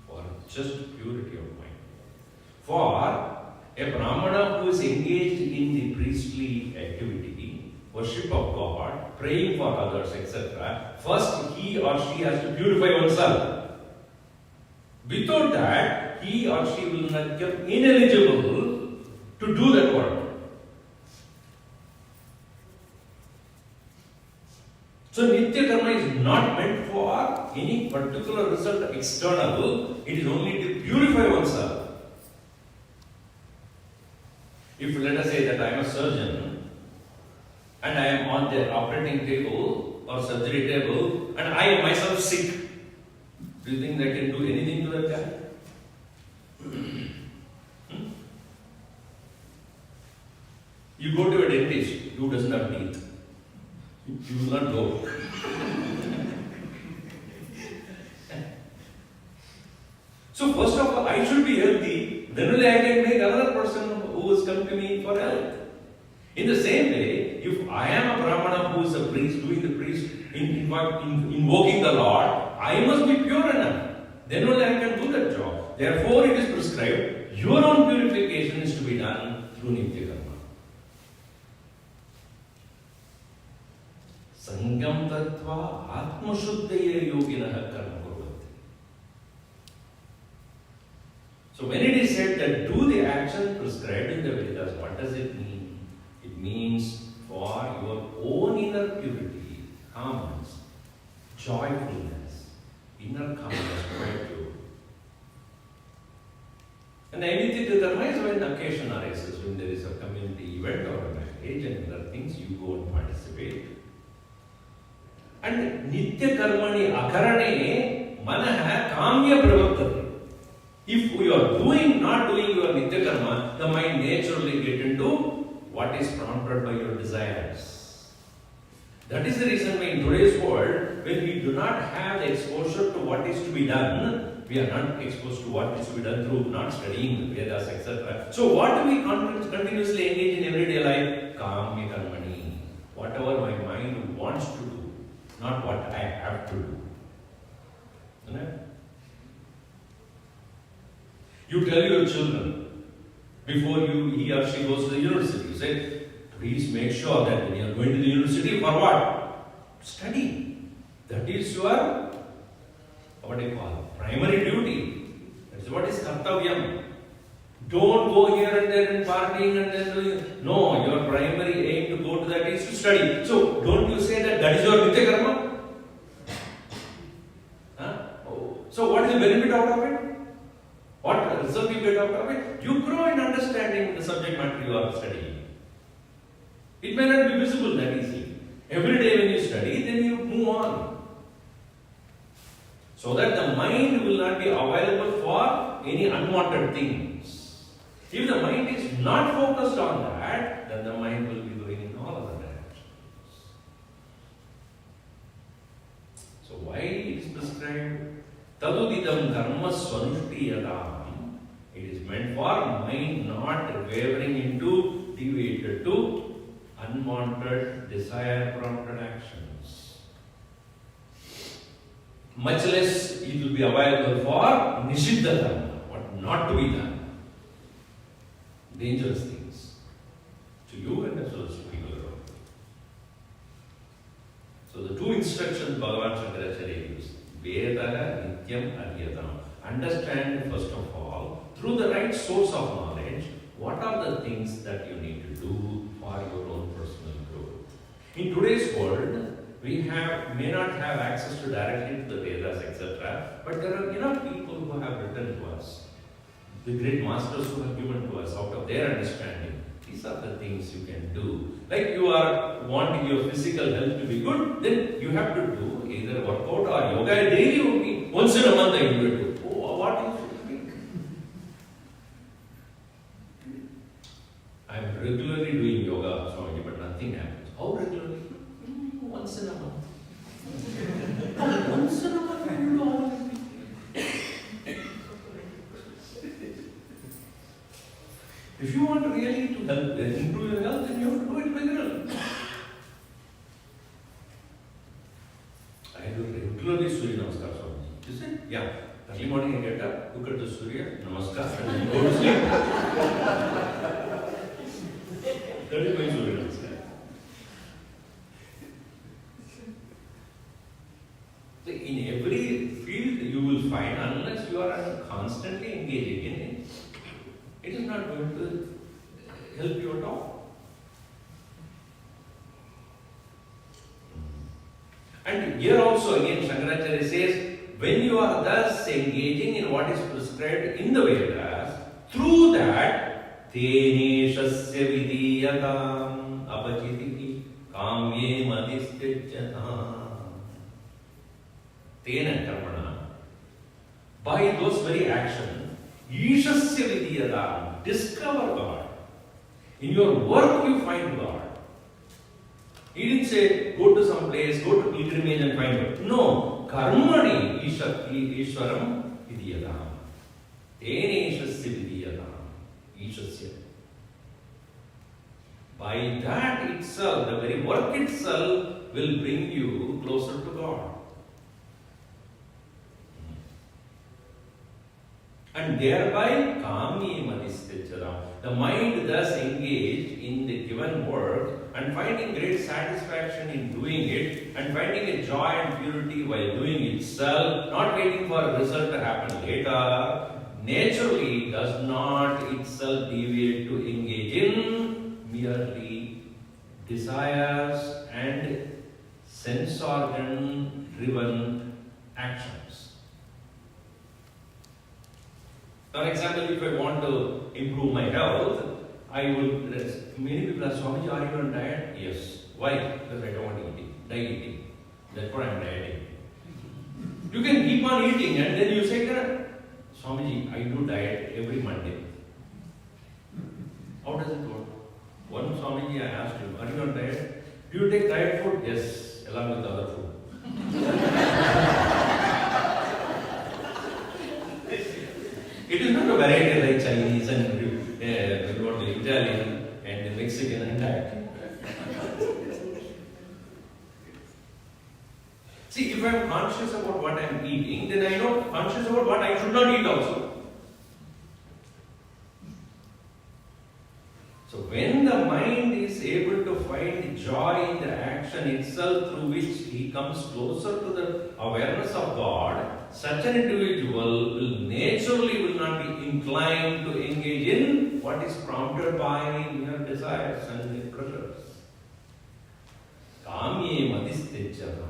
For just purity of mind. For a Brahmana who is engaged in the priestly activity, worship of God, praying for others, etc., first he or she has to purify oneself. Without that, he or she will not become ineligible to do that work. So Nitya karma is not meant for any particular result external, it is only to purify oneself. If let us say that I am a surgeon and I am on the operating table or surgery table and I am myself sick, do you think I can do anything to that guy? You go to a dentist who doesn't have teeth. You will not go. So first of all, I should be healthy. Then only I can make another person who has come to me for help. In the same way, if I am a Brahmana who is a priest, doing the priest, invoking the Lord, I must be pure enough. Then only I can do that job. Therefore, it is prescribed, your own purification is to be done through Nitya karma. Sangam tattva atma shuddhaye yoginah karma kurvanti. So when it is said that do the action prescribed in the Vedas, what does it mean? It means for your own inner purity, calmness, joyfulness, inner calmness, quite pure. And Naimitya karma is when occasion arises, when there is a community event or a marriage and other things, you go and participate. And Nitya karmani akarane Manaha kamya pravartate. If we are not doing your nitya karma, the mind naturally get into what is prompted by your desires. That is the reason why in today's world, when we do not have the exposure to what is to be done, we are not exposed to what is to be done through not studying Vedas, etc. So what do we continuously engage in everyday life? Kamya karmani. Whatever my mind wants to do, not what I have to do. Right? You tell your children, before he or she goes to the university, you say, please make sure that when you are going to the university, for what? Study. That is your, what do you call it? Primary duty. That is what is kartavyam. Don't go here and there and partying and then doing. No, your primary aim to go to that is to study. So, don't you say that is your nitya karma? Huh? Oh. So, what is the benefit out of it? What result you get out of it? You grow in understanding the subject matter you are studying. It may not be visible that easily. Every day when you study, then you move on. So that the mind will not be available for any unwanted things. If the mind is not focused on that, then the mind will be going in all other directions. So why it is prescribed? Tadudidam karma swanushtiyadam. It is meant for mind not wavering into, deviated to unwanted, desire-prompted actions. Much less it will be available for nishiddha dharma, what not to be done. Dangerous things to you and as well as to people around. So the two instructions Bhagavan Shankaracharya gives, Vedaha Nityam Adyatam. Understand first of all, through the right source of knowledge, what are the things that you need to do for your own personal growth. In today's world, we may not have access to directly to the Vedas, etc. But there are enough people who have written to us, the great masters who have given to us out of their understanding. These are the things you can do. Like you are wanting your physical health to be good, then you have to do either workout or yoga daily only. Once in a month I do it. Oh, what is it? I am regularly doing yoga, Swami, but nothing happens. How regularly? Once in a month. Once in a month you do all of it. If you want really to help, improve your health, then you have to do it regularly. I do regularly Surya Namaskar, Swami. You see? Yeah. Early morning I get up, look at the Surya, Namaskar, and then go to sleep. That is my Surya Namaskar. So in every field you will find, unless you are constantly engaging in it, it is not going to help you at all. And here also again Shankaracharya says, when you are thus engaging in what is prescribed in the Vedas, through that, teneshasya vidiyatam apachitiki kamye madistyajatam. Tena karmana. By those very actions, ishasya vidiyatam, discover God. In your work you find God. He didn't say, go to some place, go to pilgrimage and find God. No, karmani ishwaram vidiyatam. Teneshasya vidiyatam. Ishasya. By that itself, the very work itself will bring you closer to God. And thereby, kamye madistyajatam. The mind thus engaged in the given work and finding great satisfaction in doing it and finding a joy and purity while doing itself, not waiting for a result to happen later, naturally does not itself deviate to engage in merely desires and sense organ driven actions. For example, if I want to improve my health, I will, many people ask, Swamiji, are you on diet? Yes. Why? Because I don't want to eat. Die eating. Therefore I am dieting. You can keep on eating and then you say, Swamiji, I do diet every Monday. How does it work? One Swamiji, I asked him, are you on diet? Do you take diet food? Yes, along with other food. It is not a variety like Chinese and the Italian and the Mexican and diet. See, if I am conscious about what I am eating, then I know conscious about what I should not eat also. So when the mind is able to find joy in the action itself through which he comes closer to the awareness of God, such an individual will not be inclined to engage in what is prompted by inner desires and pressures. Kamye madistechana.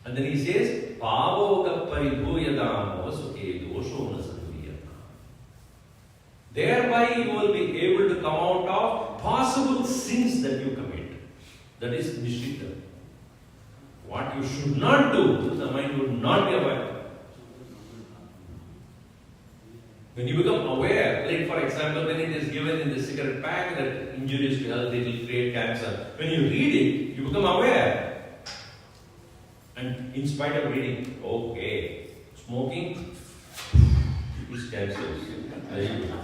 And then he says, Pavoga paribhuyadam vasuke dosho na sanviyana. Thereby you will be able to come out of possible sins that you commit. That is nishita. What you should not do, the mind would not be aware. When you become aware, like for example, when it is given in the cigarette pack that injurious to health, it will create cancer. When you read it, you become aware. And in spite of reading, okay, smoking is cancerous. There you go.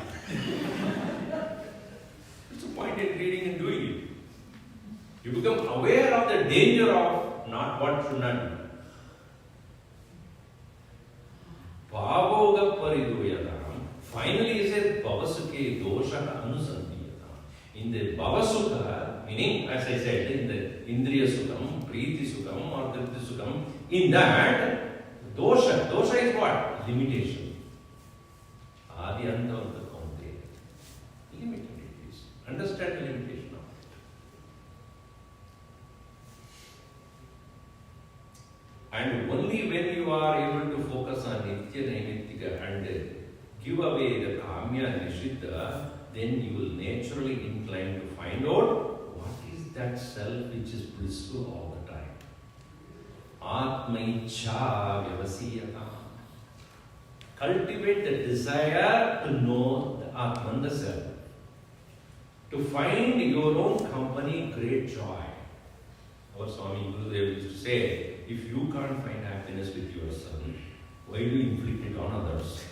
What's the point in reading and doing it? You become aware of the danger of not what should not do. Bhavoga pariduyadam. Finally, he said, Bhavasuke doshaka anusandiyadam. In the Bhavasukha, meaning, as I said, in the Indriya Sukham, Priti Sukham, or Tripti Sukham, in that, dosha is what? Limitation. Adi anta anta kaunte. Limited it is. Understand the limitation of it. And only when you are able to focus on Nitya Naimittika and give away the Kamya Nishiddha, then you will naturally incline to find out what is that self which is blissful all the time. Atmaicha vyavasiyata. Cultivate the desire to know the Atman, the self. To find your own company great joy. Our Swami Gurudev used to say, if you can't find happiness with yourself, why do you inflict it on others?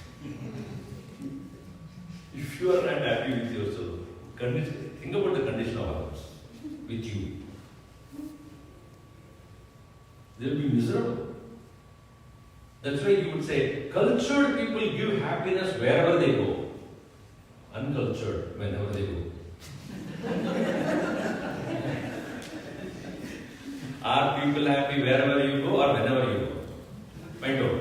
If you are not happy with yourself, think about the condition of others with you. They will be miserable. That's why you would say, cultured people give happiness wherever they go. Uncultured, whenever they go. Are people happy wherever you go or whenever you go? Find out.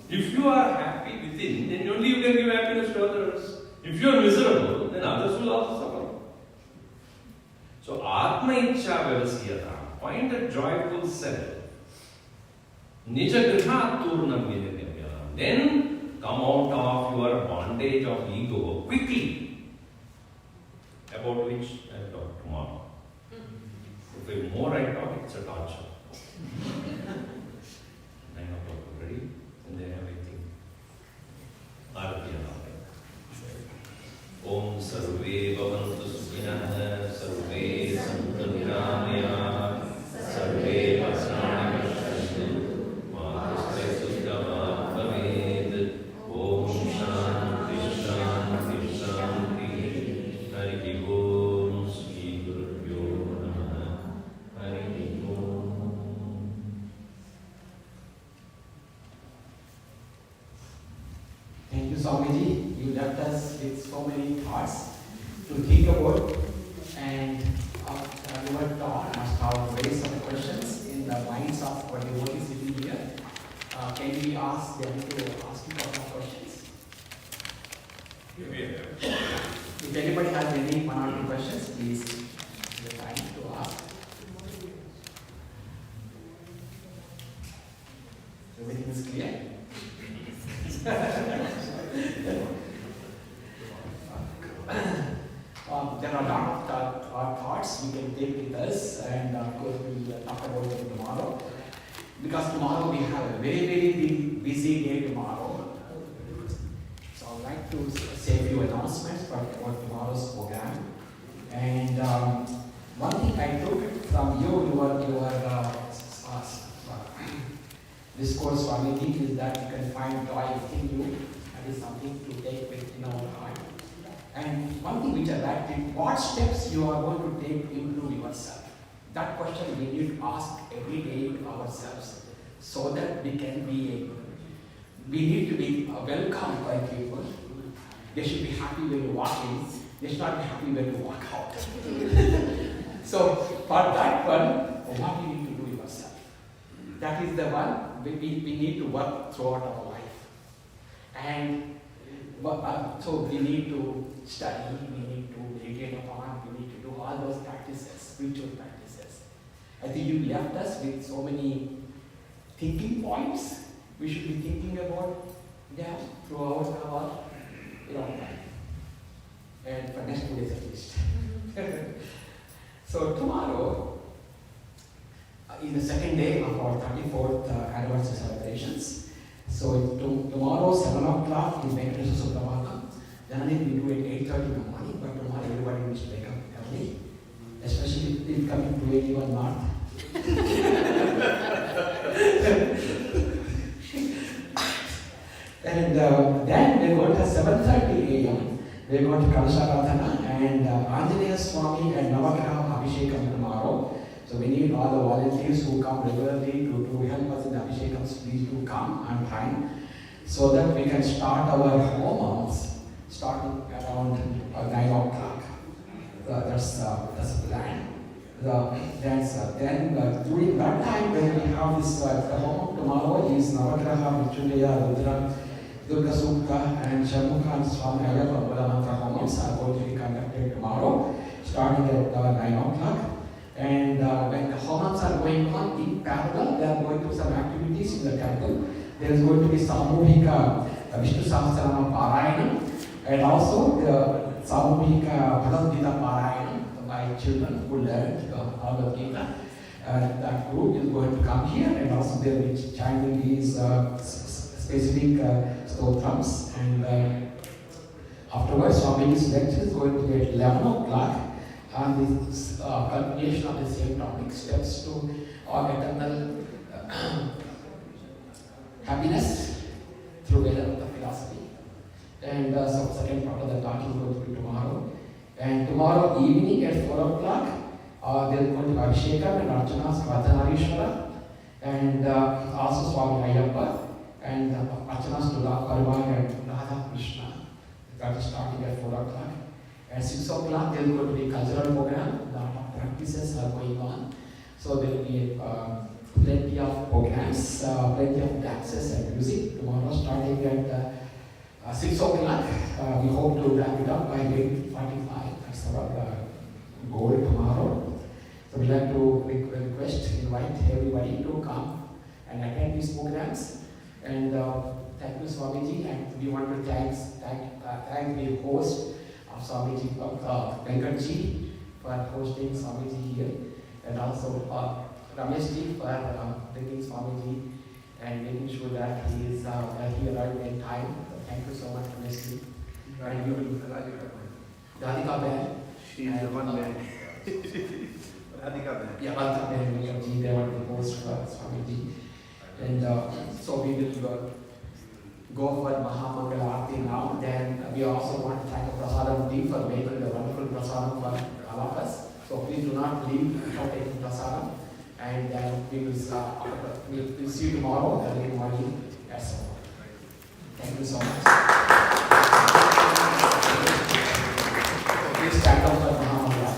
If you are happy within, then only you can give happiness to others. If you are miserable, then others will also suffer. So, Atma Ichcha Vyavasiyata. Find a joyful self. Nija Griha Turnam Vinidhyam. Then come out of your bondage of ego quickly. About which I will talk tomorrow. If the more I talk, it's a torture. 9 o'clock already, and then everything. Arati Om Sarve Bhavantu Sukhinah, Sarve Santu Niramaya, Sarve Pasrani Pashyantu, Mahastai Suddhava Bhaved, Om Shanti Shanti Shanti, Hari Om Sri Gurubhyo Namaha, Hari Om. Thank you, Swamiji. You left us with so many thoughts to think about, and you were taught must have raised some questions in the minds of our devotees sitting here. Can we ask them to ask you some questions? If anybody has any one or two questions, please take the time to ask. Everything is clear? There are a lot of thoughts we because tomorrow we have a very, very big, busy day tomorrow. So I would like to say a few announcements for tomorrow's program. And one thing I took from your Discourse, Swamiji, is that you can find joy within you. That is something to take within our heart. And one thing which I liked it, what steps you are going to take to improve yourself? That question we need to ask every day to ourselves, so that we can be we need to be welcomed by people. They should be happy when you walk in. They should not be happy when you walk out. So for that one, what you need to do yourself. That is the one we need to work throughout our life. And so we need to study, we need to meditate upon, we need to do all those practices, spiritual practices. I think you left us with so many thinking points. We should be thinking about them throughout our life. And for next 2 days at least. So tomorrow is the second day of our 34th anniversary celebrations. So tomorrow 7 o'clock is Venkateswara Suprabhatam. Generally we do it 8:30 in the morning, but tomorrow everybody needs to wake up early, especially if coming to 81 North. And then we're going to 7:30 a.m. We're going to Kalasharadhana and Anjaneya Swami and Navagraha Abhishekam tomorrow. So we need all the volunteers who come regularly to help us in the Abhishekams. Please do come on time, so that we can start our homams starting around 9 o'clock. That's the plan. Then during that time, when we have this the homam tomorrow is Navagraha, Mrityunjaya, Rudra, Durga Sukta and Shamukha and Swami Ayappa Mantra homams are going to be conducted tomorrow, starting at 9 o'clock. And when the homams are going on in parallel, they are going to some activities in the temple. There is going to be Samuhika Vishnu Sahasranama Parayanam, and also the Samuhika Bhagavad Gita Parayanam by children who learned Bhagavad Gita. That group is going to come here, and also they will be chanting these specific stotrams. And afterwards, Swamiji's lecture is going to be at 11 o'clock. And this continuation of the same topic, steps to our eternal happiness through Vedanta philosophy. And so second part of the talk is going to be tomorrow. And tomorrow evening at 4 o'clock, there is going to be Abhishekam and Archana's Ardhanarishwara, and also Swami Ayappa, and Archana's Dula Parva and Radha Krishna. That is starting at 4 o'clock. At 6 o'clock, there is going to be a cultural program. A lot of practices are going on. So there will be plenty of programs, plenty of dances and music tomorrow, starting at 6 o'clock. We hope to wrap it up by 8:45. That's our goal tomorrow. So we'd like to invite everybody to come and attend these programs. And thank you, Swamiji. And we want to thank the host, Swamiji, Venkatji, for hosting Swamiji here, and also Rameshji for bringing Swamiji and making sure that he is here arrived in time. So thank you so much, Rameshji. And you will Radhika Ben. She is the one man. Radhika Ben. Yeah, Radhika Ben, Venkatji, they were the host for Swamiji. And so we will go for Mahamangala Aarti now. Then we also want to thank the Prasadam team for making the wonderful Prasadam for all of us. So please do not leave without taking Prasadam. And then we will we'll see you tomorrow early morning at 7. Thank you so much. Please stand up for Mahamangala.